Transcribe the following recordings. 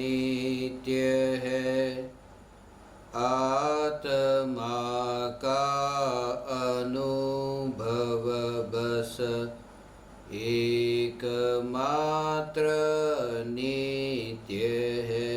नित्य है। आत्मा का अनुभव बस एकमात्र नित्य है।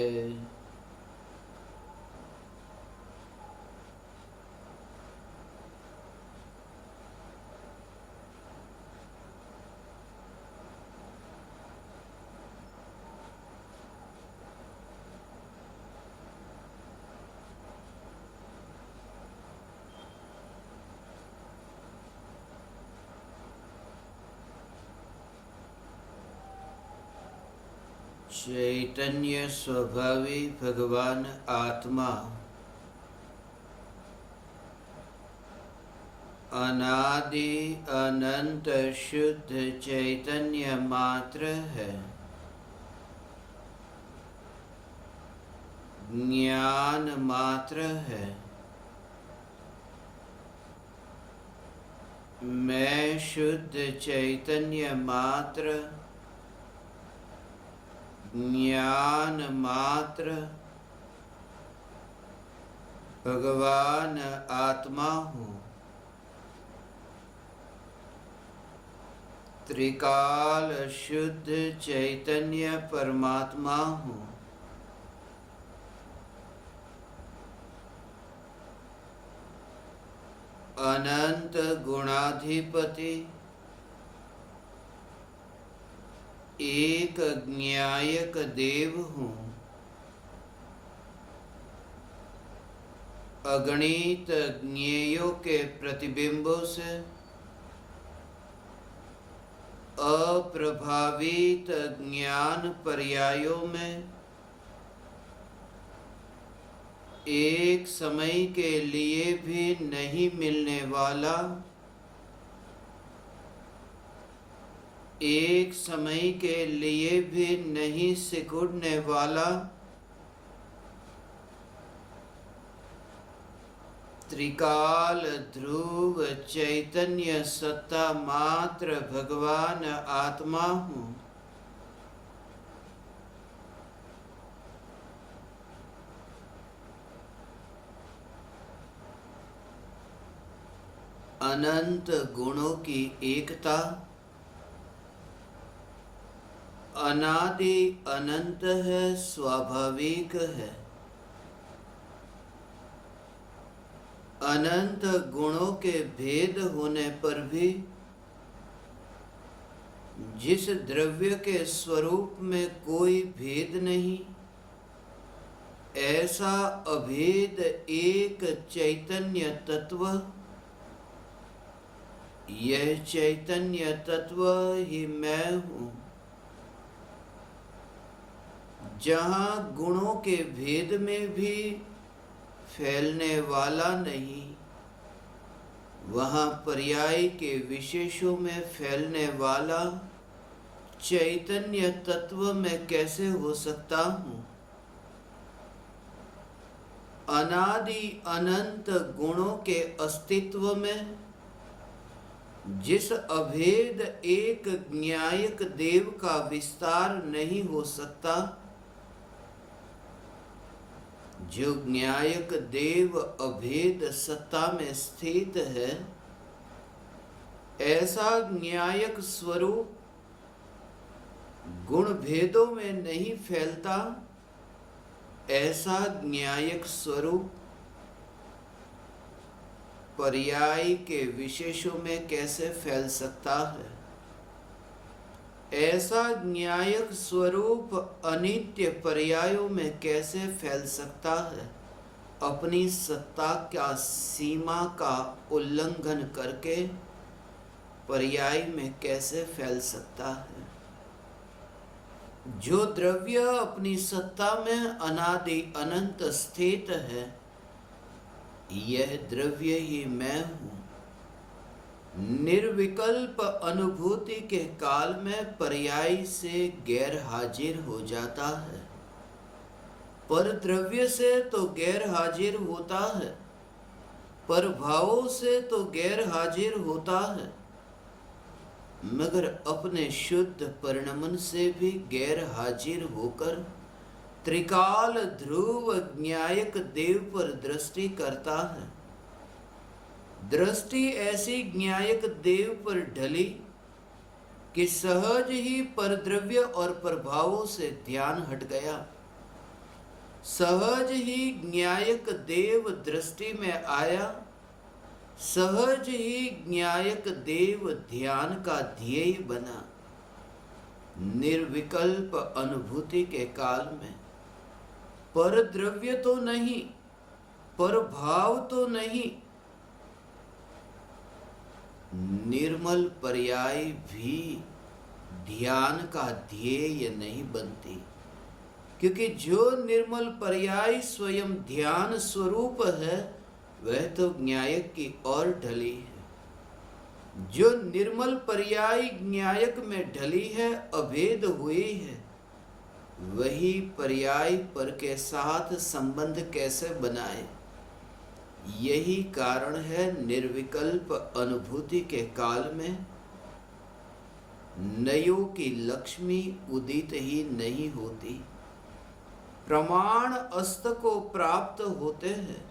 चैतन्य स्वभावी भगवान आत्मा अनादि अनंत शुद्ध चैतन्य मात्र है। ज्ञान मात्र है। मैं शुद्ध चैतन्य मात्र, ज्ञान मात्र, भगवान आत्मा हूँ। त्रिकाल शुद्ध चैतन्य परमात्मा हूँ। अनंत गुणाधिपति, एक ज्ञायक देव हूँ। अगणित ज्ञेयों के प्रतिबिंबों से अप्रभावित ज्ञान पर्यायों में एक समय के लिए भी नहीं मिलने वाला, एक समय के लिए भी नहीं सिकुड़ने वाला त्रिकाल ध्रुव चैतन्य सत्ता मात्र भगवान आत्मा हूँ। अनंत गुणों की एकता, अनादि अनंत है, स्वाभाविक है। अनंत गुणों के भेद होने पर भी जिस द्रव्य के स्वरूप में कोई भेद नहीं, ऐसा अभेद एक चैतन्य तत्व, यह चैतन्य तत्व ही मैं हूँ। जहाँ गुणों के भेद में भी फैलने वाला नहीं, वहाँ पर्याय के विशेषों में फैलने वाला चैतन्य तत्व मैं कैसे हो सकता हूँ? अनादि अनंत गुणों के अस्तित्व में जिस अभेद एक ज्ञायक देव का विस्तार नहीं हो सकता, जो ज्ञायक देव अभेद सत्ता में स्थित है, ऐसा ज्ञायक स्वरूप गुण भेदों में नहीं फैलता। ऐसा ज्ञायक स्वरूप पर्याय के विशेषों में कैसे फैल सकता है? ऐसा ज्ञायक स्वरूप अनित्य पर्यायों में कैसे फैल सकता है? अपनी सत्ता का सीमा का उल्लंघन करके पर्याय में कैसे फैल सकता है? जो द्रव्य अपनी सत्ता में अनादि अनंत स्थित है, यह द्रव्य ही मैं हूँ। निर्विकल्प अनुभूति के काल में पर्याय से गैर हाजिर हो जाता है, पर द्रव्य से तो गैर हाजिर होता है, पर भावों से तो गैर हाजिर होता है, मगर अपने शुद्ध परिणमन से भी गैर हाजिर होकर त्रिकाल ध्रुव ज्ञायक देव पर दृष्टि करता है। दृष्टि ऐसी ज्ञायक देव पर ढली कि सहज ही परद्रव्य और प्रभावों से ध्यान हट गया। सहज ही ज्ञायक देव दृष्टि में आया। सहज ही ज्ञायक देव ध्यान का ध्येय बना। निर्विकल्प अनुभूति के काल में परद्रव्य तो नहीं, परभाव तो नहीं, निर्मल पर्याय भी ध्यान का ध्येय नहीं बनती, क्योंकि जो निर्मल पर्याय स्वयं ध्यान स्वरूप है वह तो न्यायक की ओर ढली है। जो निर्मल पर्याय न्यायक में ढली है, अभेद हुई है, वही पर्याय पर के साथ संबंध कैसे बनाए। यही कारण है निर्विकल्प अनुभूति के काल में नयों की लक्ष्मी उदित ही नहीं होती। प्रमाण अस्त को प्राप्त होते हैं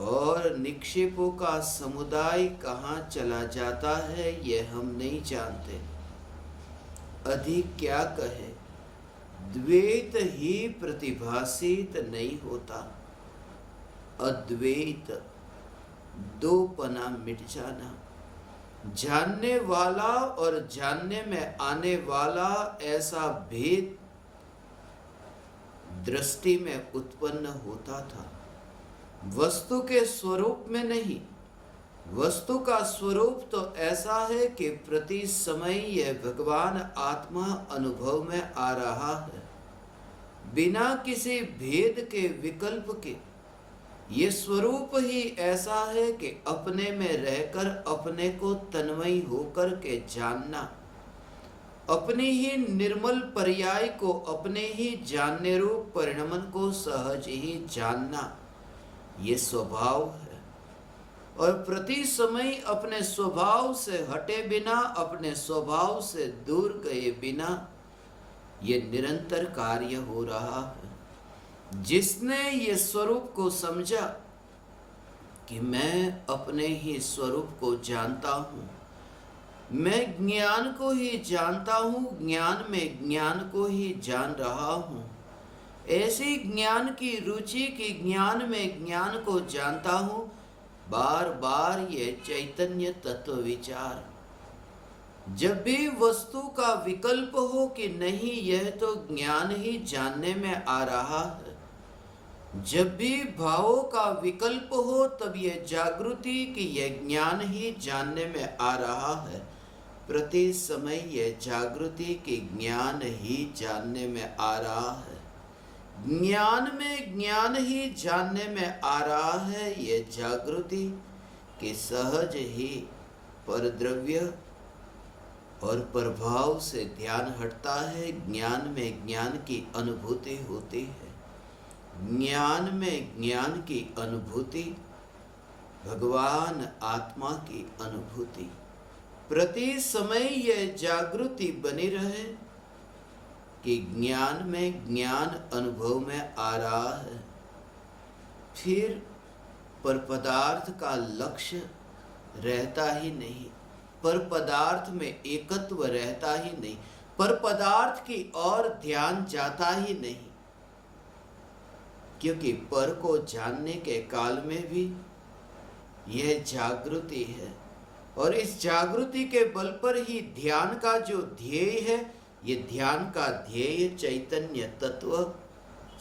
और निक्षेपों का समुदाय कहाँ चला जाता है यह हम नहीं जानते। अधिक क्या कहे, द्वैत ही प्रतिभासित नहीं होता। अद्वैत दोपना मिट जाना, जानने वाला और जानने में आने वाला ऐसा भेद दृष्टि में उत्पन्न होता था, वस्तु के स्वरूप में नहीं। वस्तु का स्वरूप तो ऐसा है कि प्रति समय यह भगवान आत्मा अनुभव में आ रहा है, बिना किसी भेद के विकल्प के। ये स्वरूप ही ऐसा है कि अपने में रहकर अपने को तन्मय होकर के जानना, अपनी ही निर्मल पर्याय को अपने ही जानने रूप परिणमन को सहज ही जानना, ये स्वभाव है। और प्रति समय अपने स्वभाव से हटे बिना, अपने स्वभाव से दूर गए बिना ये निरंतर कार्य हो रहा है। जिसने ये स्वरूप को समझा कि मैं अपने ही स्वरूप को जानता हूँ, मैं ज्ञान को ही जानता हूँ, ज्ञान में ज्ञान को ही जान रहा हूँ, ऐसी ज्ञान की रुचि की ज्ञान में ज्ञान को जानता हूँ, बार बार ये चैतन्य तत्व विचार। जब भी वस्तु का विकल्प हो कि नहीं यह तो ज्ञान ही जानने में आ रहा है, जब भी भावों का विकल्प हो तब यह जागृति कि यह ज्ञान ही जानने में आ रहा है, प्रति समय यह जागृति कि ज्ञान ही जानने में आ रहा है, ज्ञान में ज्ञान ही जानने में आ रहा है, यह जागृति कि सहज ही परद्रव्य और प्रभाव से ध्यान हटता है, ज्ञान में ज्ञान की अनुभूति होती है। ज्ञान में ज्ञान की अनुभूति, भगवान आत्मा की अनुभूति, प्रति समय यह जागृति बनी रहे कि ज्ञान में ज्ञान अनुभव में आ रहा है। फिर पर पदार्थ का लक्ष्य रहता ही नहीं, पर पदार्थ में एकत्व रहता ही नहीं, पर पदार्थ की ओर ध्यान जाता ही नहीं, क्योंकि पर को जानने के काल में भी यह जागृति है। और इस जागृति के बल पर ही ध्यान का जो ध्येय है, ये ध्यान का ध्येय चैतन्य तत्व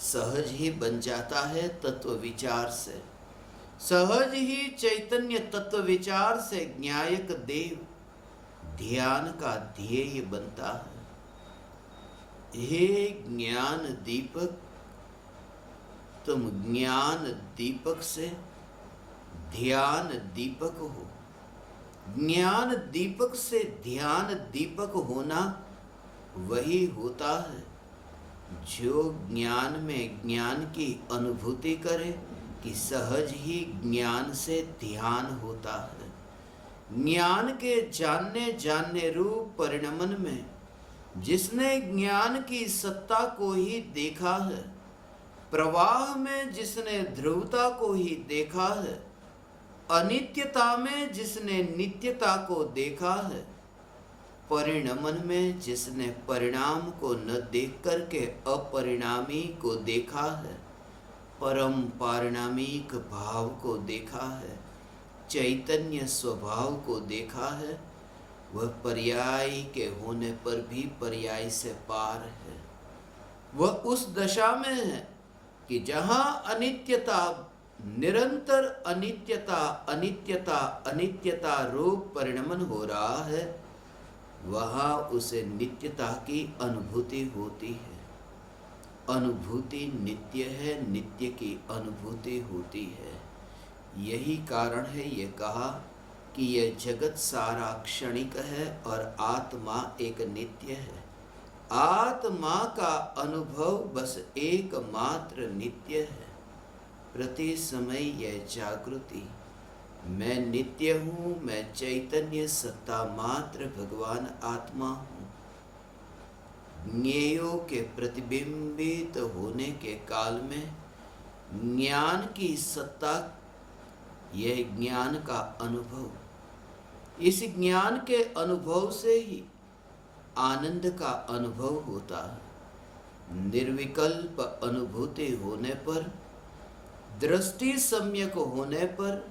सहज ही बन जाता है। तत्व विचार से सहज ही चैतन्य तत्व विचार से न्यायक देव ध्यान का ध्येय बनता है। हे ज्ञान दीपक, तुम ज्ञान दीपक से ध्यान दीपक हो। ज्ञान दीपक से ध्यान दीपक होना वही होता है जो ज्ञान में ज्ञान की अनुभूति करे कि सहज ही ज्ञान से ध्यान होता है। ज्ञान के जानने जानने रूप परिणमन में जिसने ज्ञान की सत्ता को ही देखा है, प्रवाह में जिसने ध्रुवता को ही देखा है, अनित्यता में जिसने नित्यता को देखा है, परिणमन में जिसने परिणाम को न देख करके अपरिणामी को देखा है, परम पारिणामिक भाव को देखा है, चैतन्य स्वभाव को देखा है, वह पर्याय के होने पर भी पर्याय से पार है। वह उस दशा में है कि जहाँ अनित्यता, निरंतर अनित्यता अनित्यता अनित्यता रूप परिणमन हो रहा है, वहाँ उसे नित्यता की अनुभूति होती है। अनुभूति नित्य है, नित्य की अनुभूति होती है। यही कारण है ये कहा कि यह जगत सारा क्षणिक है और आत्मा एक नित्य है। आत्मा का अनुभव बस एकमात्र नित्य है। प्रति समय यह जागृति, मैं नित्य हूँ, मैं चैतन्य सत्ता मात्र भगवान आत्मा हूँ। ज्ञेयों के प्रतिबिंबित होने के काल में ज्ञान की सत्ता, यह ज्ञान का अनुभव, इस ज्ञान के अनुभव से ही आनंद का अनुभव होता है। निर्विकल्प अनुभूति होने पर, दृष्टि सम्यक होने पर,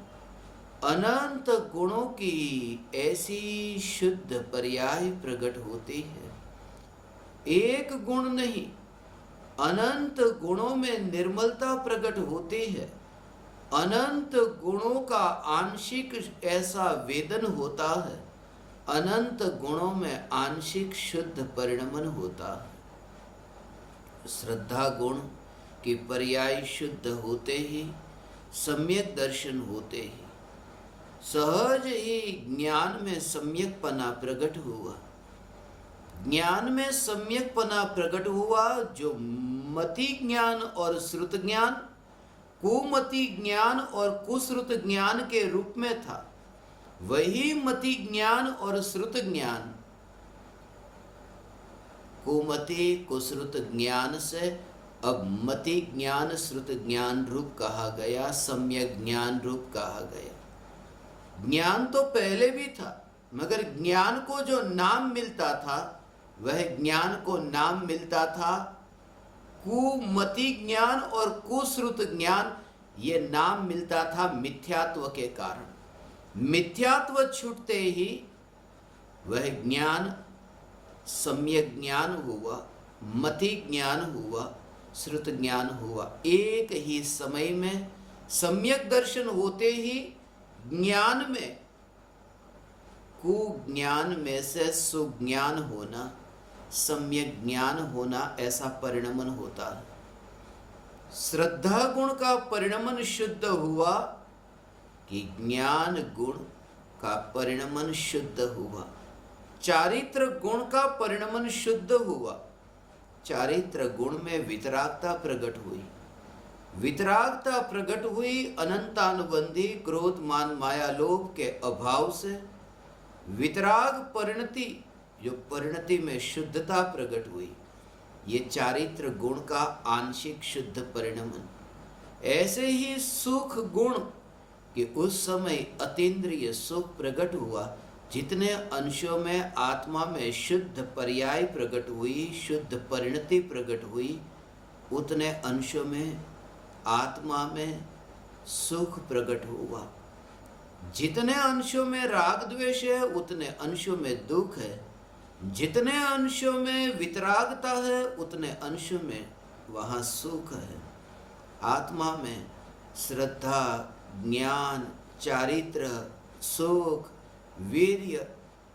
अनंत गुणों की ऐसी शुद्ध पर्याय प्रकट होती है। एक गुण नहीं, अनंत गुणों में निर्मलता प्रकट होती है। अनंत गुणों का आंशिक ऐसा वेदन होता है, अनंत गुणों में आंशिक शुद्ध परिणमन होता है। श्रद्धा गुण की पर्याय शुद्ध होते ही, सम्यक दर्शन होते ही, सहज ही ज्ञान में सम्यकपना प्रकट हुआ। ज्ञान में सम्यकपना प्रकट हुआ, जो मति ज्ञान और श्रुत ज्ञान, कुमति ज्ञान और कुश्रुत ज्ञान के रूप में था, वही मति ज्ञान और श्रुत ज्ञान कुमति कुश्रुत ज्ञान से अब मति ज्ञान श्रुत ज्ञान रूप कहा गया, सम्यक ज्ञान रूप कहा गया। ज्ञान तो पहले भी था, मगर ज्ञान को जो नाम मिलता था, वह ज्ञान को नाम मिलता था कुमति ज्ञान और कुश्रुत ज्ञान। ये नाम मिलता था मिथ्यात्व के कारण। मिथ्यात्व छूटते ही वह ज्ञान सम्यक ज्ञान हुआ, मति ज्ञान हुआ, श्रुत ज्ञान हुआ। एक ही समय में सम्यक दर्शन होते ही ज्ञान में, कुज्ञान में से सुज्ञान होना, सम्यक ज्ञान होना, ऐसा परिणमन होता है। श्रद्धा गुण का परिणमन शुद्ध हुआ कि ज्ञान गुण का परिणमन शुद्ध हुआ। चारित्र गुण का परिणमन शुद्ध हुआ। चारित्र गुण में वितरागता प्रकट हुई। वितरागता प्रकट हुई अनंतानुबंधी क्रोध मान माया लोभ के अभाव से। वितराग परिणति, जो परिणति में शुद्धता प्रकट हुई, ये चारित्र गुण का आंशिक शुद्ध परिणमन। ऐसे ही सुख गुण कि उस समय अतीन्द्रिय सुख प्रकट हुआ। जितने अंशों में आत्मा में शुद्ध पर्याय प्रकट हुई, शुद्ध परिणति प्रकट हुई, उतने अंशों में आत्मा में सुख प्रकट हुआ। जितने अंशों में राग द्वेष है, उतने अंशों में दुख है। जितने अंशों में वितरागता है, उतने अंशों में वहाँ सुख है। आत्मा में श्रद्धा, ज्ञान, चारित्र, सुख, वीर्य,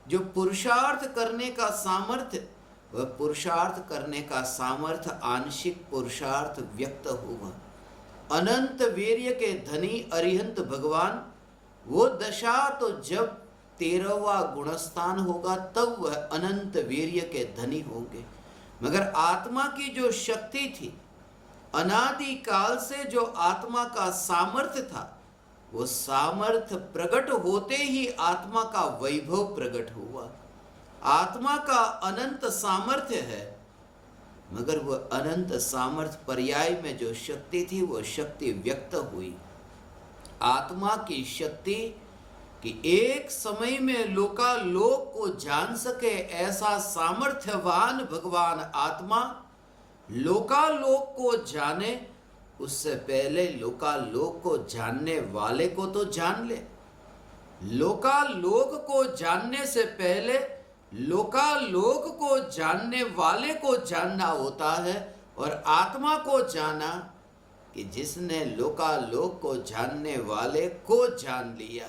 जो पुरुषार्थ करने का सामर्थ्य, वह पुरुषार्थ करने का सामर्थ्य आंशिक पुरुषार्थ व्यक्त हुआ। अनंत वीर्य के धनी अरिहंत भगवान, वो दशा तो जब 13वां गुणस्थान होगा तब वह अनंत वीर्य के धनी होंगे। मगर आत्मा की जो शक्ति थी, अनादि काल से जो आत्मा का सामर्थ्य था, वो सामर्थ्य प्रकट होते ही आत्मा का वैभव प्रकट हुआ। आत्मा का अनंत सामर्थ्य है, मगर वह अनंत सामर्थ्य पर्याय में जो शक्ति थी वो शक्ति व्यक्त हुई। आत्मा की शक्ति कि एक समय में लोकालोक को जान सके ऐसा सामर्थ्यवान भगवान आत्मा लोकालोक को जाने, उससे पहले लोकालोक को जानने वाले को तो जान ले। लोकालोक को जानने से पहले लोकालोक को जानने वाले को जानना होता है, और आत्मा को जाना कि जिसने लोकालोक को जानने वाले को जान लिया।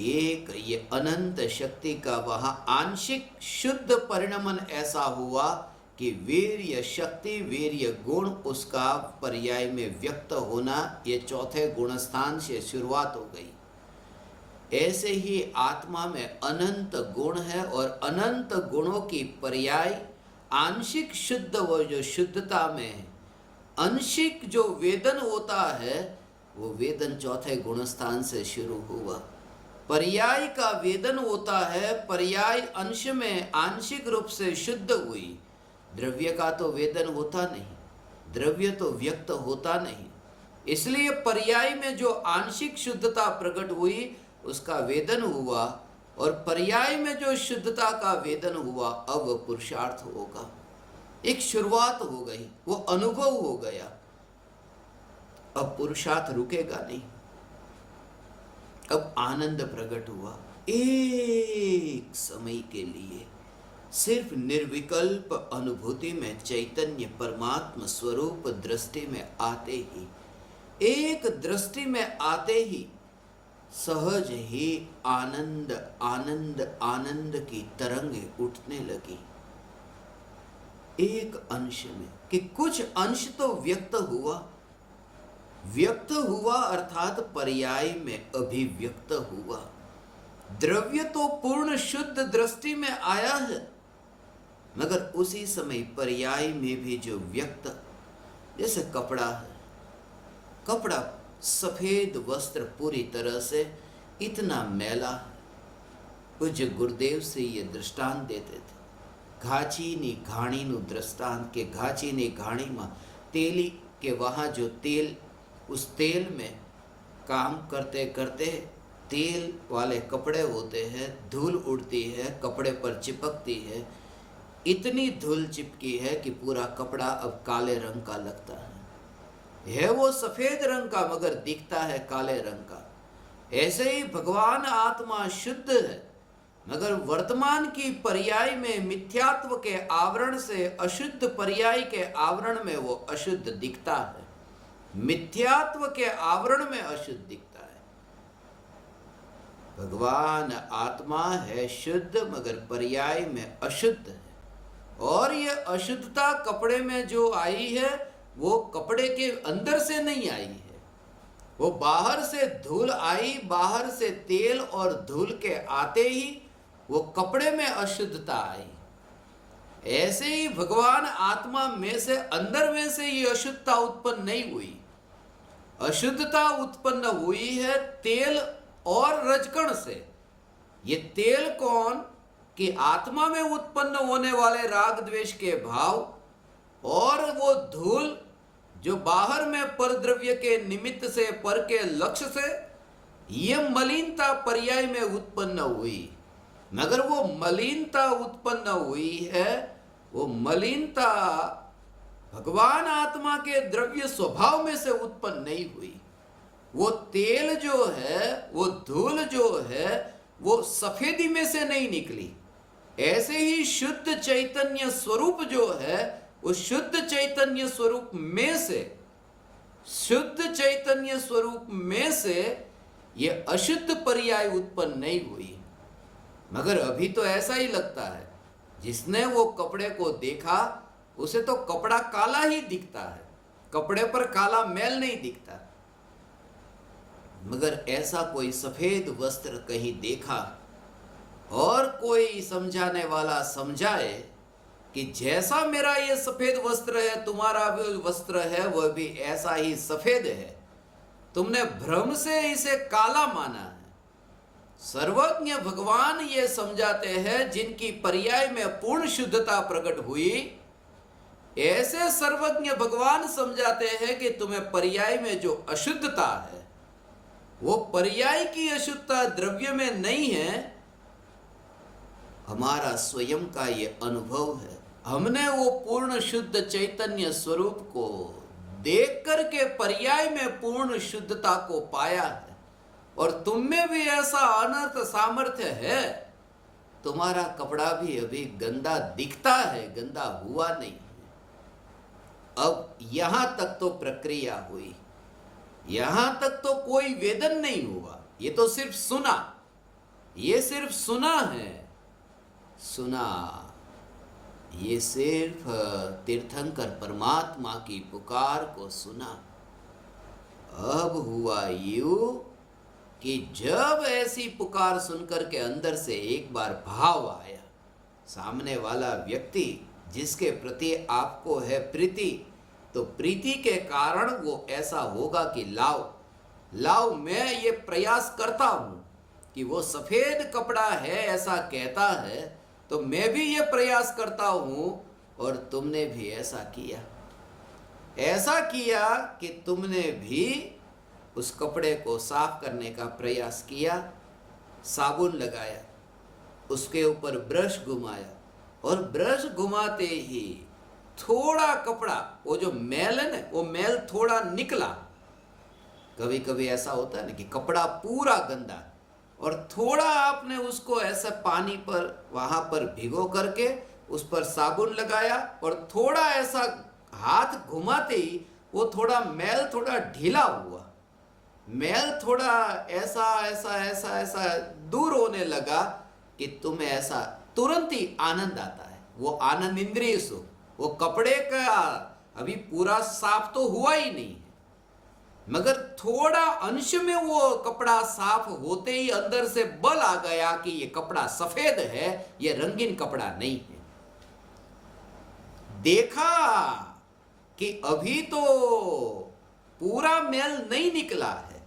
एक ये अनंत शक्ति का वहां आंशिक शुद्ध परिणमन ऐसा हुआ कि वीर्य शक्ति, वीर्य गुण, उसका पर्याय में व्यक्त होना, ये चौथे गुण स्थान से शुरुआत हो गई। ऐसे ही आत्मा में अनंत गुण है, और अनंत गुणों की पर्याय आंशिक शुद्ध, वो जो शुद्धता में है, आंशिक जो वेदन होता है वो वेदन चौथे गुण स्थान से शुरू हुआ। पर्याय का वेदन होता है, पर्याय अंश में आंशिक रूप से शुद्ध हुई। द्रव्य का तो वेदन होता नहीं, द्रव्य तो व्यक्त होता नहीं, इसलिए पर्याय में जो आंशिक शुद्धता प्रकट हुई उसका वेदन हुआ, और पर्याय में जो शुद्धता का वेदन हुआ अब वह पुरुषार्थ होगा। एक शुरुआत हो गई, वो अनुभव हो गया, अब पुरुषार्थ रुकेगा नहीं। अब आनंद प्रकट हुआ एक समय के लिए, सिर्फ निर्विकल्प अनुभूति में चैतन्य परमात्मा स्वरूप दृष्टि में आते ही, एक दृष्टि में आते ही सहज ही आनंद आनंद आनंद की तरंगे उठने लगी। एक अंश में कि कुछ अंश तो व्यक्त हुआ, व्यक्त हुआ अर्थात पर्याय में अभिव्यक्त हुआ। द्रव्य तो पूर्ण शुद्ध दृष्टि में आया है, मगर उसी समय पर्याय में भी जो व्यक्त, जैसे कपड़ा है, कपड़ा सफेद वस्त्र पूरी तरह से इतना मैला है। पूज्य गुरुदेव से ये दृष्टांत देते थे, घाचीनी घाणीनु दृष्टांत के घाचीनी घाणी में तेली के वहाँ जो तेल, उस तेल में काम करते करते तेल वाले कपड़े होते हैं, धूल उड़ती है, कपड़े पर चिपकती है, इतनी धूल चिपकी है कि पूरा कपड़ा अब काले रंग का लगता है वो सफेद रंग का मगर दिखता है काले रंग का। ऐसे ही भगवान आत्मा शुद्ध है, मगर वर्तमान की पर्याय में मिथ्यात्व के आवरण से अशुद्ध पर्याय के आवरण में वो अशुद्ध दिखता है, मिथ्यात्व के आवरण में अशुद्ध दिखता है। भगवान आत्मा है शुद्ध, मगर पर्याय में अशुद्ध है, और ये अशुद्धता कपड़े में जो आई है वो कपड़े के अंदर से नहीं आई है, वो बाहर से धूल आई, बाहर से तेल और धूल के आते ही वो कपड़े में अशुद्धता आई। ऐसे ही भगवान आत्मा में से, अंदर में से ये अशुद्धता उत्पन्न नहीं हुई। अशुद्धता उत्पन्न हुई है तेल और रजकण से। ये तेल कौन कि आत्मा में उत्पन्न होने वाले राग द्वेष के भाव, और वो धूल जो बाहर में परद्रव्य के निमित्त से, पर के लक्ष्य से, ये मलिनता पर्याय में उत्पन्न हुई। मगर वो मलिनता उत्पन्न हुई है, वो मलिनता भगवान आत्मा के द्रव्य स्वभाव में से उत्पन्न नहीं हुई। वो तेल जो है, वो धूल जो है, वो सफेदी में से नहीं निकली। ऐसे ही शुद्ध चैतन्य स्वरूप जो है, उस शुद्ध चैतन्य स्वरूप में से, शुद्ध चैतन्य स्वरूप में से ये अशुद्ध पर्याय उत्पन्न नहीं हुई। मगर अभी तो ऐसा ही लगता है, जिसने वो कपड़े को देखा उसे तो कपड़ा काला ही दिखता है, कपड़े पर काला मैल नहीं दिखता। मगर ऐसा कोई सफेद वस्त्र कहीं देखा और कोई समझाने वाला समझाए कि जैसा मेरा ये सफेद वस्त्र है, तुम्हारा भी वस्त्र है वह भी ऐसा ही सफेद है, तुमने भ्रम से इसे काला माना है। सर्वज्ञ भगवान ये समझाते हैं जिनकी पर्याय में पूर्ण शुद्धता प्रकट हुई, ऐसे सर्वज्ञ भगवान समझाते हैं कि तुम्हें पर्याय में जो अशुद्धता है वो पर्याय की अशुद्धता द्रव्य में नहीं है, हमारा स्वयं का ये अनुभव है। हमने वो पूर्ण शुद्ध चैतन्य स्वरूप को देख करके पर्याय में पूर्ण शुद्धता को पाया है। और तुम में भी ऐसा अनर्थ सामर्थ्य है, तुम्हारा कपड़ा भी अभी गंदा दिखता है, गंदा हुआ नहीं है। अब यहां तक तो प्रक्रिया हुई, यहां तक तो कोई वेदन नहीं हुआ, ये तो सिर्फ सुना, ये सिर्फ सुना है। सुना, ये सिर्फ तीर्थंकर परमात्मा की पुकार को सुना। अब हुआ यूं कि जब ऐसी पुकार सुनकर के अंदर से एक बार भाव आया, सामने वाला व्यक्ति जिसके प्रति आपको है प्रीति, तो प्रीति के कारण वो ऐसा होगा कि लाओ मैं ये प्रयास करता हूं कि वो सफेद कपड़ा है ऐसा कहता है, तो मैं भी ये प्रयास करता हूं। और तुमने भी ऐसा किया कि तुमने भी उस कपड़े को साफ करने का प्रयास किया, साबुन लगाया, उसके ऊपर ब्रश घुमाया, और ब्रश घुमाते ही थोड़ा कपड़ा, वो जो मैल है ना, वो मैल थोड़ा निकला। कभी कभी ऐसा होता है ना कि कपड़ा पूरा गंदा और थोड़ा आपने उसको ऐसा पानी पर वहां पर भिगो करके उस पर साबुन लगाया और थोड़ा ऐसा हाथ घुमाते ही वो थोड़ा मैल थोड़ा ढीला हुआ, मैल थोड़ा ऐसा ऐसा ऐसा ऐसा दूर होने लगा कि तुम्हें ऐसा तुरंत ही आनंद आता है। वो आनंद इंद्रिय सुख, वो कपड़े का अभी पूरा साफ तो हुआ ही नहीं है, मगर थोड़ा अंश में वो कपड़ा साफ होते ही अंदर से बल आ गया कि ये कपड़ा सफेद है, ये रंगीन कपड़ा नहीं है। देखा कि अभी तो पूरा मैल नहीं निकला है,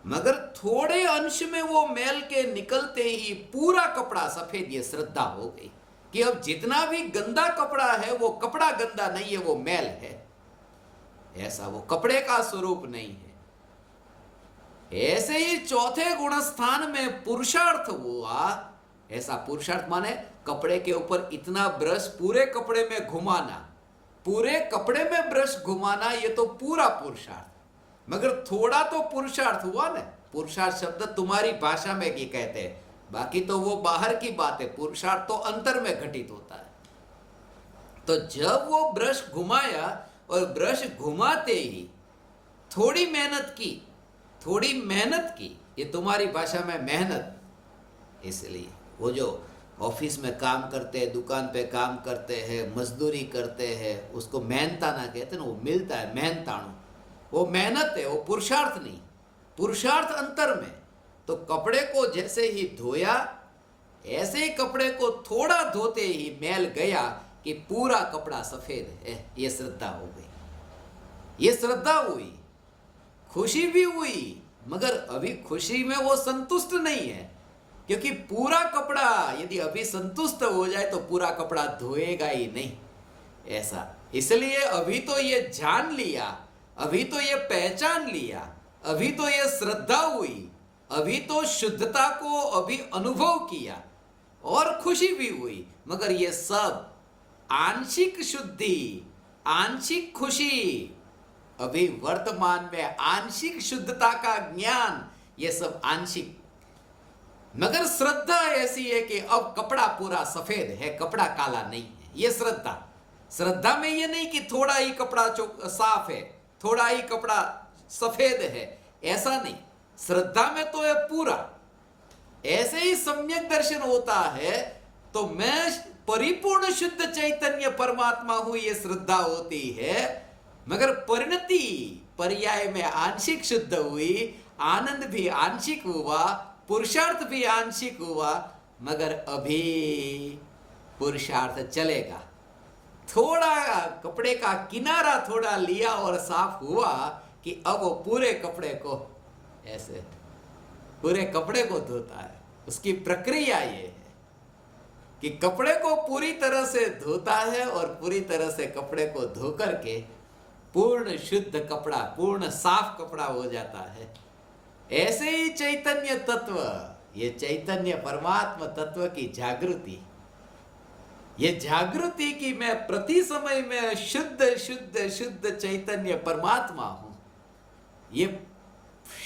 मगर थोड़े अंश में वो मैल के निकलते ही पूरा कपड़ा सफेद, ये श्रद्धा हो गई कि अब जितना भी गंदा कपड़ा है वो कपड़ा गंदा नहीं है, वो मैल है। ऐसा वो कपड़े का स्वरूप नहीं है। ऐसे ही चौथे गुण स्थान में पुरुषार्थ हुआ। ऐसा पुरुषार्थ माने कपड़े के ऊपर इतना ब्रश पूरे कपड़े में घुमाना, पूरे कपड़े में ब्रश घुमाना, ये तो पूरा पुरुषार्थ। मगर थोड़ा तो पुरुषार्थ हुआ ना। पुरुषार्थ शब्द तुम्हारी भाषा में ये कहते हैं, बाकी तो वो बाहर की बात है, पुरुषार्थ तो अंतर में घटित होता है। तो जब वो ब्रश घुमाया और ब्रश घुमाते ही थोड़ी मेहनत की, ये तुम्हारी भाषा में मेहनत, इसलिए वो जो ऑफिस में काम करते हैं, दुकान पे काम करते हैं, मजदूरी करते हैं, उसको मेहनताना कहते हैं ना, वो मिलता है मेहनताणु, वो मेहनत है, वो पुरुषार्थ नहीं। पुरुषार्थ अंतर में। तो कपड़े को जैसे ही धोया, ऐसे ही कपड़े को थोड़ा धोते ही मैल गया कि पूरा कपड़ा सफेद है। ये श्रद्धा हो गई, ये श्रद्धा हुई, खुशी भी हुई, मगर अभी खुशी में वो संतुष्ट नहीं है, क्योंकि पूरा कपड़ा यदि अभी संतुष्ट हो जाए तो पूरा कपड़ा धोएगा ही नहीं। ऐसा इसलिए अभी तो ये जान लिया, अभी तो ये पहचान लिया, अभी तो ये श्रद्धा हुई, अभी तो शुद्धता को अभी अनुभव किया और खुशी भी हुई, मगर ये सब आंशिक शुद्धि, आंशिक खुशी, अभी वर्तमान में आंशिक शुद्धता का ज्ञान, ये सब आंशिक। मगर श्रद्धा ऐसी है कि अब कपड़ा पूरा सफेद है, कपड़ा काला नहीं है। ये श्रद्धा में ये नहीं कि थोड़ा ही कपड़ा साफ है, थोड़ा ही कपड़ा सफेद है, ऐसा नहीं। श्रद्धा में तो है पूरा। ऐसे ही सम्यक दर्शन होता है तो मैं परिपूर्ण शुद्ध चैतन्य परमात्मा हूं, ये श्रद्धा होती है। मगर परिणति पर्याय में आंशिक शुद्ध हुई, आनंद भी आंशिक हुआ, पुरुषार्थ भी आंशिक हुआ, मगर अभी पुरुषार्थ चलेगा। थोड़ा कपड़े का किनारा थोड़ा लिया और साफ हुआ कि अब वो पूरे कपड़े को ऐसे पूरे कपड़े को धोता है। उसकी प्रक्रिया ये है कि कपड़े को पूरी तरह से धोता है और पूरी तरह से कपड़े को धो करके पूर्ण शुद्ध कपड़ा, पूर्ण साफ कपड़ा हो जाता है। ऐसे ही चैतन्य तत्व, ये चैतन्य परमात्मा तत्व की जागृति, ये जागृति की मैं प्रति समय में शुद्ध शुद्ध शुद्ध चैतन्य परमात्मा हूं, ये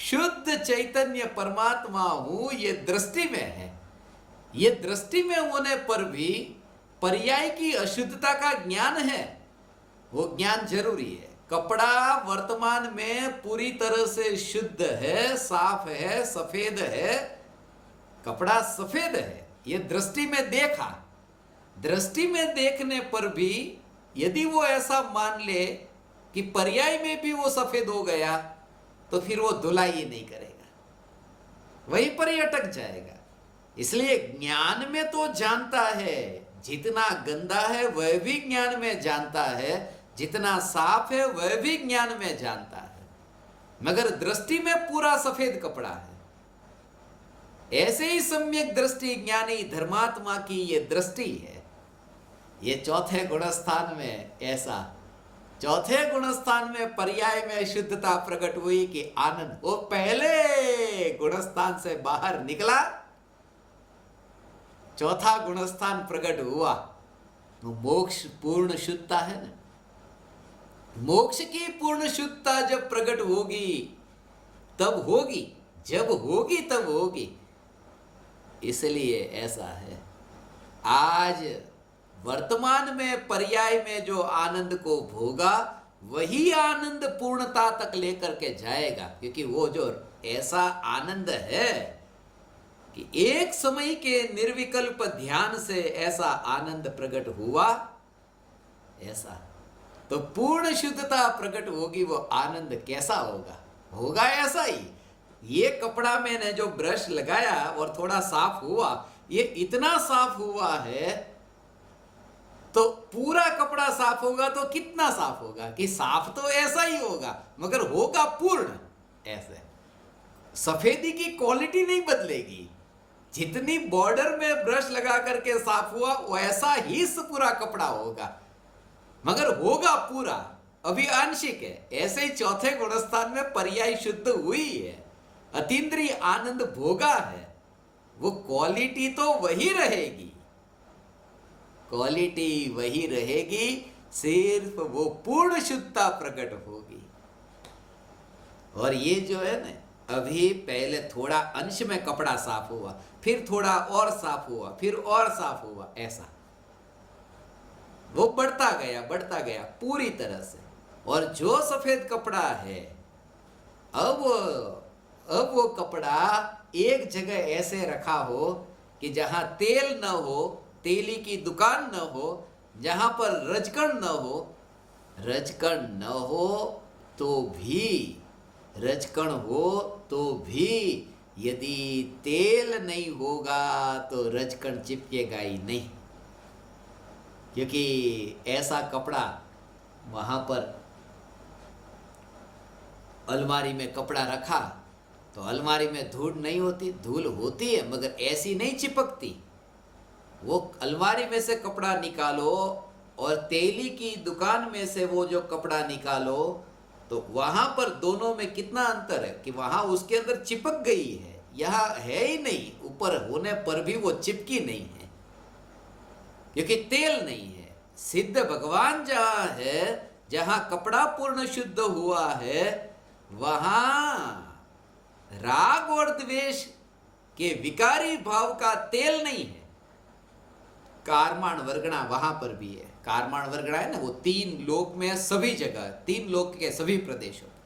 शुद्ध चैतन्य परमात्मा हूं, ये दृष्टि में है। ये दृष्टि में होने पर भी पर्याय की अशुद्धता का ज्ञान है, वो ज्ञान जरूरी है। कपड़ा वर्तमान में पूरी तरह से शुद्ध है, साफ है, सफेद है, कपड़ा सफेद है, ये दृष्टि में देखा। दृष्टि में देखने पर भी यदि वो ऐसा मान ले कि पर्याय में भी वो सफेद हो गया, तो फिर वो धुलाई ही नहीं करेगा, वहीं पर ही अटक जाएगा। इसलिए ज्ञान में तो जानता है, जितना गंदा है वह भी ज्ञान में जानता है, जितना साफ है वह भी ज्ञान में जानता है, मगर दृष्टि में पूरा सफेद कपड़ा है। ऐसे ही सम्यक दृष्टि ज्ञानी धर्मात्मा की ये दृष्टि है। ये चौथे गुणस्थान में ऐसा, चौथे गुणस्थान में पर्याय में शुद्धता प्रकट हुई कि आनंद, वो पहले गुणस्थान से बाहर निकला, चौथा गुणस्थान प्रकट हुआ, तो मोक्ष पूर्ण शुद्धता है ना। मोक्ष की पूर्ण शुद्धता जब प्रकट होगी तब होगी, जब होगी तब होगी। इसलिए ऐसा है, आज वर्तमान में पर्याय में जो आनंद को भोगा वही आनंद पूर्णता तक लेकर के जाएगा, क्योंकि वो जो ऐसा आनंद है कि एक समय के निर्विकल्प ध्यान से ऐसा आनंद प्रकट हुआ, ऐसा तो पूर्ण शुद्धता प्रकट होगी। वो आनंद कैसा होगा? होगा ऐसा ही। ये कपड़ा मैंने जो ब्रश लगाया और थोड़ा साफ हुआ, ये इतना साफ हुआ है, तो पूरा कपड़ा साफ होगा तो कितना साफ होगा कि साफ तो ऐसा ही होगा, मगर होगा पूर्ण ऐसे। सफेदी की क्वालिटी नहीं बदलेगी, जितनी बॉर्डर में ब्रश लगा करके साफ हुआ वैसा ही पूरा कपड़ा होगा, मगर होगा पूरा, अभी आंशिक है। ऐसे ही चौथे गुणस्थान में पर्याय शुद्ध हुई है, अतीन्द्रिय आनंद भोगा है, वो क्वालिटी तो वही रहेगी, क्वालिटी वही रहेगी, सिर्फ वो पूर्ण शुद्धता प्रकट होगी। और ये जो है ना, अभी पहले थोड़ा अंश में कपड़ा साफ हुआ, फिर थोड़ा और साफ हुआ, फिर और साफ हुआ, ऐसा वो बढ़ता गया पूरी तरह से। और जो सफेद कपड़ा है, अब वो कपड़ा एक जगह ऐसे रखा हो कि जहां तेल न हो, तेली की दुकान न हो, जहां पर रजकण न हो, रजकण न हो तो भी, रजकण हो तो भी यदि तेल नहीं होगा तो रजकण चिपकेगा ही नहीं, क्योंकि ऐसा कपड़ा वहां पर अलमारी में कपड़ा रखा तो अलमारी में धूल नहीं होती, धूल होती है मगर ऐसी नहीं चिपकती। वो अलमारी में से कपड़ा निकालो और तेली की दुकान में से वो जो कपड़ा निकालो, तो वहां पर दोनों में कितना अंतर है कि वहां उसके अंदर चिपक गई है, यहाँ है ही नहीं, ऊपर होने पर भी वो चिपकी नहीं है क्योंकि तेल नहीं है। सिद्ध भगवान जहां है, जहां कपड़ा पूर्ण शुद्ध हुआ है, वहां राग और द्वेष के विकारी भाव का तेल नहीं है। कारमाण वर्गणा वहां पर भी है, कारमाण वर्गणा है ना, वो 3 लोक में सभी जगह, 3 लोक के सभी प्रदेशों पर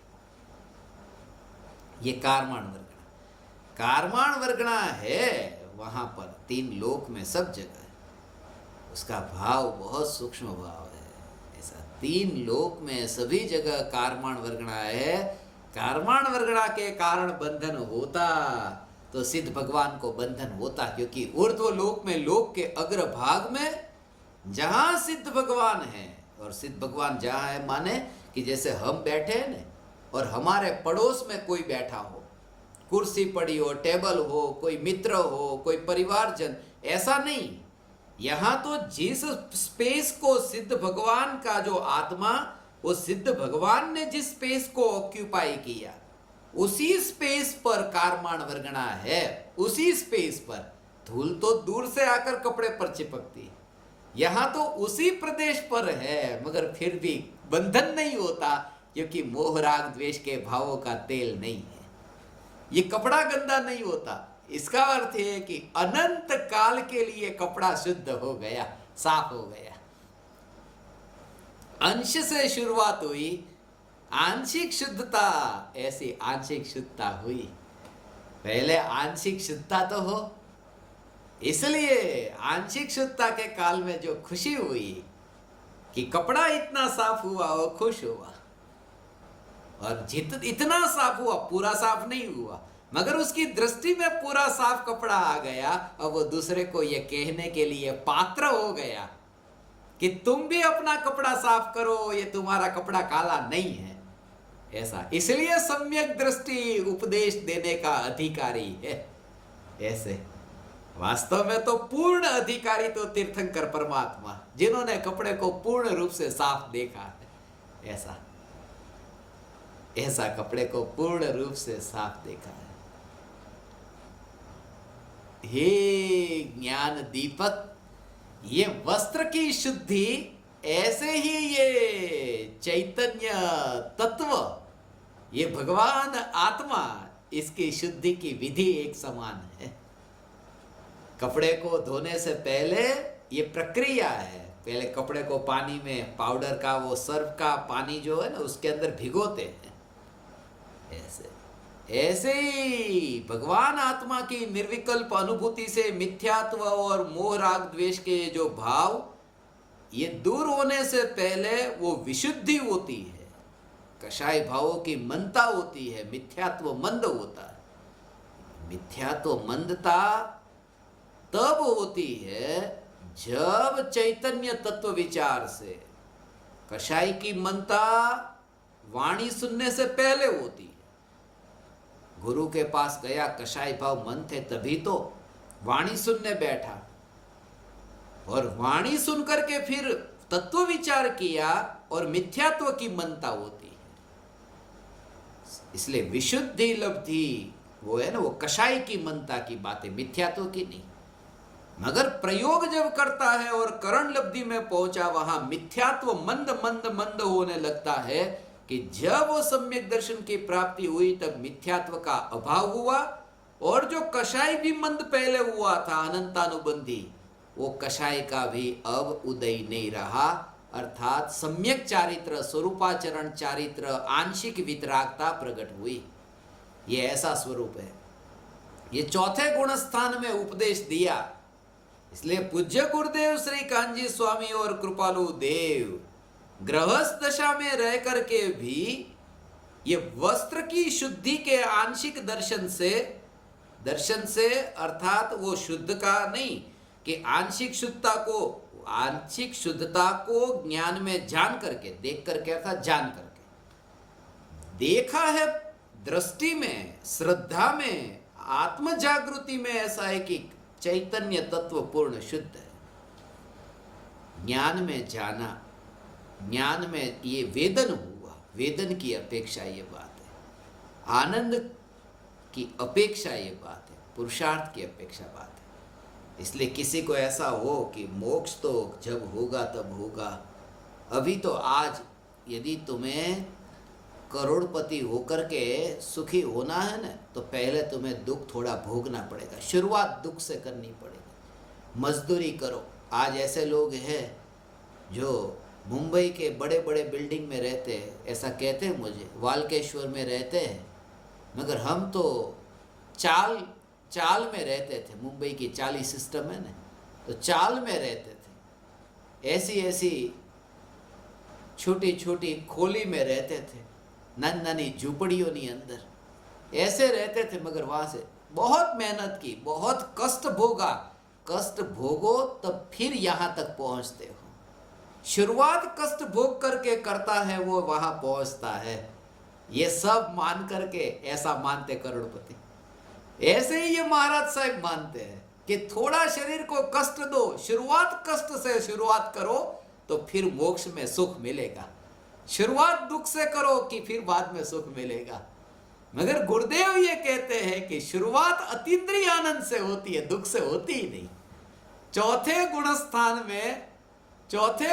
ये कारमाण वर्गणा, कारमाण वर्गणा है वहां पर 3 लोक में सब जगह। उसका भाव बहुत सूक्ष्म भाव है, ऐसा 3 लोक में सभी जगह कारमाण वर्गणा है। कारमाण वर्गणा के कारण बंधन होता तो सिद्ध भगवान को बंधन होता, क्योंकि ऊर्ध्व लोक में, लोक के अग्र भाग में जहां सिद्ध भगवान है, और सिद्ध भगवान जहां है माने कि जैसे हम बैठे हैं ना और हमारे पड़ोस में कोई बैठा हो, कुर्सी पड़ी हो, टेबल हो, कोई मित्र हो, कोई परिवारजन, ऐसा नहीं। यहां तो जिस स्पेस को सिद्ध भगवान का जो आत्मा, वो सिद्ध भगवान ने जिस स्पेस को ऑक्यूपाई किया, उसी स्पेस पर कारमाण वर्गणा है। उसी स्पेस पर धूल तो दूर से आकर कपड़े पर चिपकती, यहां तो उसी प्रदेश पर है, मगर फिर भी बंधन नहीं होता, क्योंकि मोह राग द्वेष के भावों का तेल नहीं है। ये कपड़ा गंदा नहीं होता। इसका अर्थ है कि अनंत काल के लिए कपड़ा शुद्ध हो गया, साफ हो गया। अंश से शुरुआत हुई, आंशिक शुद्धता, ऐसी आंशिक शुद्धता हुई। पहले आंशिक शुद्धता तो हो, इसलिए आंशिक शुद्धता के काल में जो खुशी हुई कि कपड़ा इतना साफ हुआ, वो खुश हुआ। और इतना साफ हुआ, पूरा साफ नहीं हुआ, मगर उसकी दृष्टि में पूरा साफ कपड़ा आ गया। अब वो दूसरे को ये कहने के लिए पात्र हो गया कि तुम भी अपना कपड़ा साफ करो, ये तुम्हारा कपड़ा काला नहीं है। ऐसा इसलिए सम्यक दृष्टि उपदेश देने का अधिकारी है। ऐसे वास्तव में तो पूर्ण अधिकारी तो तीर्थंकर परमात्मा, जिन्होंने कपड़े को पूर्ण रूप से साफ देखा है। ऐसा कपड़े को पूर्ण रूप से साफ देखा है। हे ज्ञान दीपक, ये वस्त्र की शुद्धि, ऐसे ही ये चैतन्य तत्व, ये भगवान आत्मा, इसकी शुद्धि की विधि एक समान है। कपड़े को धोने से पहले ये प्रक्रिया है। पहले कपड़े को पानी में, पाउडर का वो सर्फ का पानी जो है ना, उसके अंदर भिगोते हैं। ऐसे ही भगवान आत्मा की निर्विकल्प अनुभूति से मिथ्यात्व और मोह राग द्वेष के जो भाव, ये दूर होने से पहले वो विशुद्धि होती है। कषाय भावों की मंदता होती है, मिथ्यात्व मंद होता है। मिथ्यात्व मंदता तब होती है जब चैतन्य तत्व विचार से, कषाय की मंदता वाणी सुनने से पहले होती है। गुरु के पास गया, कषाय भाव मन थे, तभी तो वाणी सुनने बैठा, और वाणी सुनकर के फिर तत्व विचार किया, और मिथ्यात्व की मनता होती है। इसलिए विशुद्धि लब्धि वो है ना, वो कषाय की मनता की बात है, मिथ्यात्व की नहीं। मगर प्रयोग जब करता है और करण लब्धि में पहुंचा, वहां मिथ्यात्व मंद मंद मंद होने लगता है कि जब वो सम्यक दर्शन की प्राप्ति हुई, तब मिथ्यात्व का अभाव हुआ, और जो कषाय भी मंद पहले हुआ था अनंतानुबंधी, वो कषाय का भी अब उदय नहीं रहा। अर्थात सम्यक चारित्र, स्वरूपाचरण चारित्र, आंशिक वितरागता प्रकट हुई। ये ऐसा स्वरूप है। ये चौथे गुण स्थान में उपदेश दिया। इसलिए पूज्य गुरुदेव श्री कांजी स्वामी और कृपालु देव गृहस्थ दशा में रह करके भी ये वस्त्र की शुद्धि के आंशिक दर्शन से अर्थात वो शुद्ध का नहीं, कि आंशिक शुद्धता को ज्ञान में जान करके, देख करके अर्थात जान करके देखा है, दृष्टि में, श्रद्धा में, आत्म जागृति में ऐसा है कि चैतन्य तत्व पूर्ण शुद्ध है। ज्ञान में जाना, ज्ञान में ये वेदन हुआ, वेदन की अपेक्षा ये बात है, आनंद की अपेक्षा ये बात है, पुरुषार्थ की अपेक्षा बात है। इसलिए किसी को ऐसा हो कि मोक्ष तो जब होगा तब होगा, अभी तो आज यदि तुम्हें करोड़पति होकर के सुखी होना है ना, तो पहले तुम्हें दुख थोड़ा भोगना पड़ेगा, शुरुआत दुख से करनी पड़ेगी। मजदूरी करो। आज ऐसे लोग हैं जो मुंबई के बड़े बड़े बिल्डिंग में रहते हैं, ऐसा कहते हैं मुझे, वाल्केश्वर में रहते हैं, मगर हम तो चाल में रहते थे। मुंबई की चाली सिस्टम है ना, तो चाल में रहते थे, ऐसी छोटी छोटी खोली में रहते थे, नानी झूपड़ियों नी अंदर ऐसे रहते थे। मगर वहां से बहुत मेहनत की, बहुत कष्ट भोगा, कष्ट भोगो तब फिर यहाँ तक पहुँचते हो। शुरुआत कष्ट भोग करके करता है वो वहां पहुँचता है। ये सब मान करके ऐसा मानते करोड़पति, ऐसे ही ये महाराज साहब मानते हैं कि थोड़ा शरीर को कष्ट दो, शुरुआत कष्ट से शुरुआत करो तो फिर मोक्ष में सुख मिलेगा। शुरुआत दुख से करो कि फिर बाद में सुख मिलेगा। मगर गुरुदेव ये कहते हैं कि शुरुआत अतीन्द्रिय आनंद से होती है, दुख से होती ही नहीं। चौथे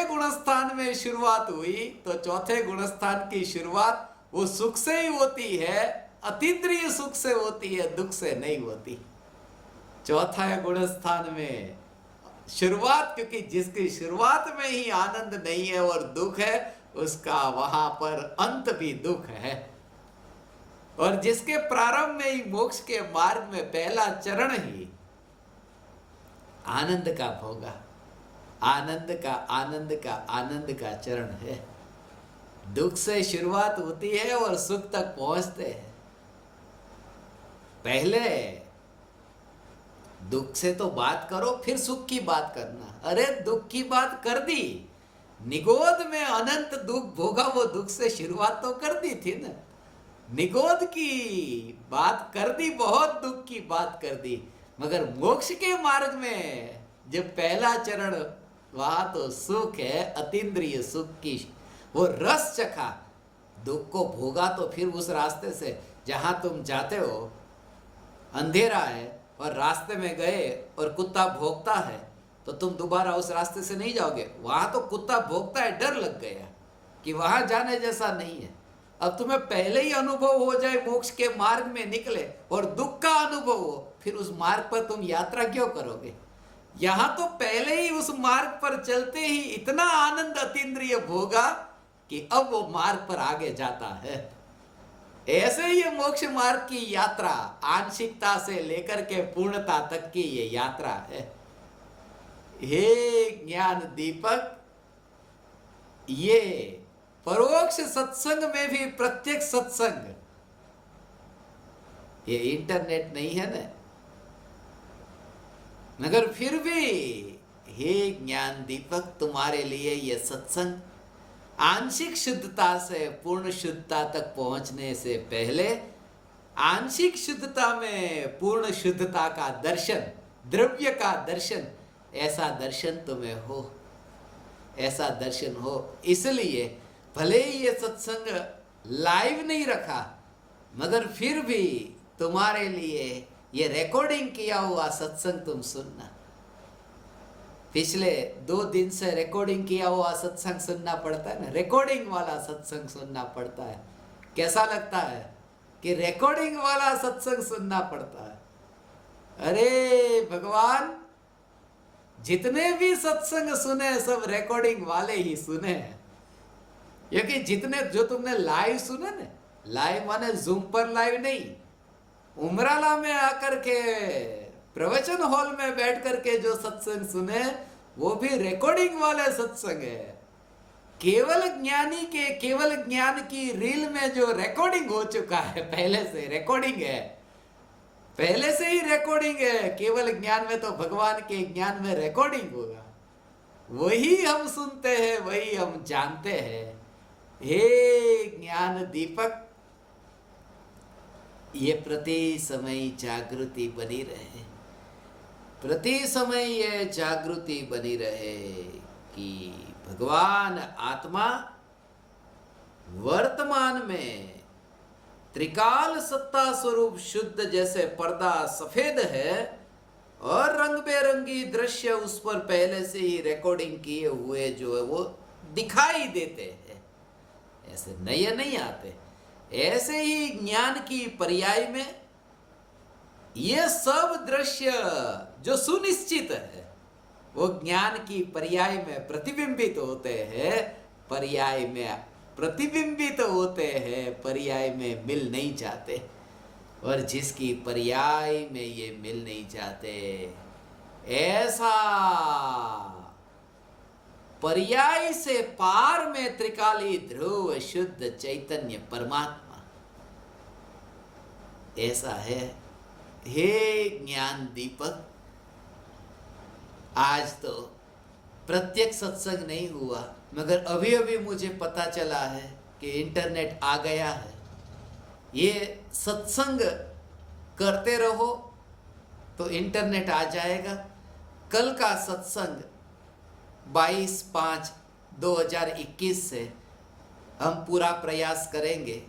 गुणस्थान में शुरुआत हुई तो चौथे गुणस्थान की शुरुआत वो सुख से ही होती है, अतीन्द्रिय सुख से होती है, दुख से नहीं होती। चौथा गुणस्थान में शुरुआत, क्योंकि जिसकी शुरुआत में ही आनंद नहीं है और दुख है, उसका वहां पर अंत भी दुख है। और जिसके प्रारंभ में ही मोक्ष के मार्ग में पहला चरण ही आनंद का भोगा, आनंद का चरण है। दुख से शुरुआत होती है और सुख तक पहुंचते हैं। पहले दुख से तो बात करो, फिर सुख की बात करना। अरे दुख की बात कर दी, निगोद में अनंत दुख भोगा, वो दुख से शुरुआत तो कर दी थी ना। निगोद की बात कर दी, बहुत दुख की बात कर दी, मगर मोक्ष के मार्ग में जब पहला चरण, वहां तो सुख है, अतीन्द्रिय सुख की वो रस चखा, दुख को भोगा तो फिर उस रास्ते से जहां तुम जाते हो अंधेरा है और रास्ते में गए और कुत्ता भौंकता है तो तुम दोबारा उस रास्ते से नहीं जाओगे। वहां तो कुत्ता भौंकता है, डर लग गया कि वहां जाने जैसा नहीं है। अब तुम्हें पहले ही अनुभव हो जाए, मोक्ष के मार्ग में निकले और दुख का अनुभव हो, फिर उस मार्ग पर तुम यात्रा क्यों करोगे? यहां तो पहले ही उस मार्ग पर चलते ही इतना आनंद अतीन्द्रिय भोगा कि अब वो मार्ग पर आगे जाता है। ऐसे ही ये मोक्ष मार्ग की यात्रा आंशिकता से लेकर के पूर्णता तक की ये यात्रा है। हे ज्ञान दीपक, ये परोक्ष सत्संग में भी प्रत्यक्ष सत्संग, ये इंटरनेट नहीं है ना, मगर फिर भी हे ज्ञान दीपक, तुम्हारे लिए ये सत्संग आंशिक शुद्धता से पूर्ण शुद्धता तक पहुंचने से पहले आंशिक शुद्धता में पूर्ण शुद्धता का दर्शन, द्रव्य का दर्शन, ऐसा दर्शन तुम्हें हो, ऐसा दर्शन हो। इसलिए भले ही ये सत्संग लाइव नहीं रखा, मगर फिर भी तुम्हारे लिए ये रिकॉर्डिंग किया हुआ सत्संग तुम सुनना। पिछले 2 दिन से रिकॉर्डिंग किया हुआ सत्संग सुनना पड़ता है ना, रिकॉर्डिंग वाला सत्संग सुनना पड़ता है। कैसा लगता है कि रिकॉर्डिंग वाला सत्संग सुनना पड़ता है? अरे भगवान, जितने भी सत्संग सुने सब रिकॉर्डिंग वाले ही सुने हैं। क्योंकि जितने जो तुमने लाइव सुने ना, लाइव माने जूम पर लाइव नहीं, उमराला में आकर के प्रवचन हॉल में बैठ करके जो सत्संग सुने, वो भी रिकॉर्डिंग वाले सत्संग है। केवल ज्ञानी के केवल ज्ञान की रील में जो रिकॉर्डिंग हो चुका है, पहले से रिकॉर्डिंग है, पहले से ही रिकॉर्डिंग है। केवल ज्ञान में तो भगवान के ज्ञान में रिकॉर्डिंग होगा, वही हम सुनते हैं, वही हम जानते हैं। हे ज्ञान दीपक, ये प्रति समय जागृति बनी रहे, प्रति समय ये जागृति बनी रहे कि भगवान आत्मा वर्तमान में त्रिकाल सत्ता स्वरूप शुद्ध जैसे पर्दा सफेद है और रंग बेरंगी दृश्य उस पर पहले से ही रिकॉर्डिंग किए हुए जो है वो दिखाई देते हैं। ऐसे नए नहीं आते। ऐसे ही ज्ञान की पर्याय में ये सब दृश्य जो सुनिश्चित है वो ज्ञान की पर्याय में प्रतिबिंबित होते हैं, पर्याय में प्रतिबिंबित होते हैं, पर्याय में मिल नहीं जाते। और जिसकी पर्याय में ये मिल नहीं जाते, ऐसा पर्याय से पार में त्रिकाली ध्रुव शुद्ध चैतन्य परमात्मा ऐसा है। हे ज्ञान दीपक, आज तो प्रत्यक्ष सत्संग नहीं हुआ, मगर अभी अभी मुझे पता चला है कि इंटरनेट आ गया है। ये सत्संग करते रहो तो इंटरनेट आ जाएगा। कल का सत्संग 22/5/2021 से हम पूरा प्रयास करेंगे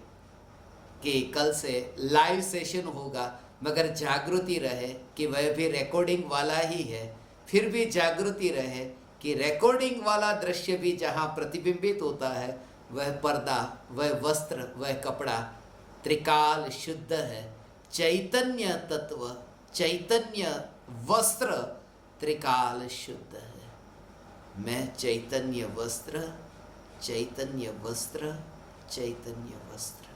कि कल से लाइव सेशन होगा, मगर जागृति रहे कि वह भी रिकॉर्डिंग वाला ही है। फिर भी जागृति रहे कि रिकॉर्डिंग वाला दृश्य भी जहाँ प्रतिबिंबित होता है, वह पर्दा, वह वस्त्र, वह कपड़ा त्रिकाल शुद्ध है। चैतन्य तत्व, चैतन्य वस्त्र त्रिकाल शुद्ध है। मैं चैतन्य वस्त्र, चैतन्य वस्त्र, चैतन्य वस्त्र।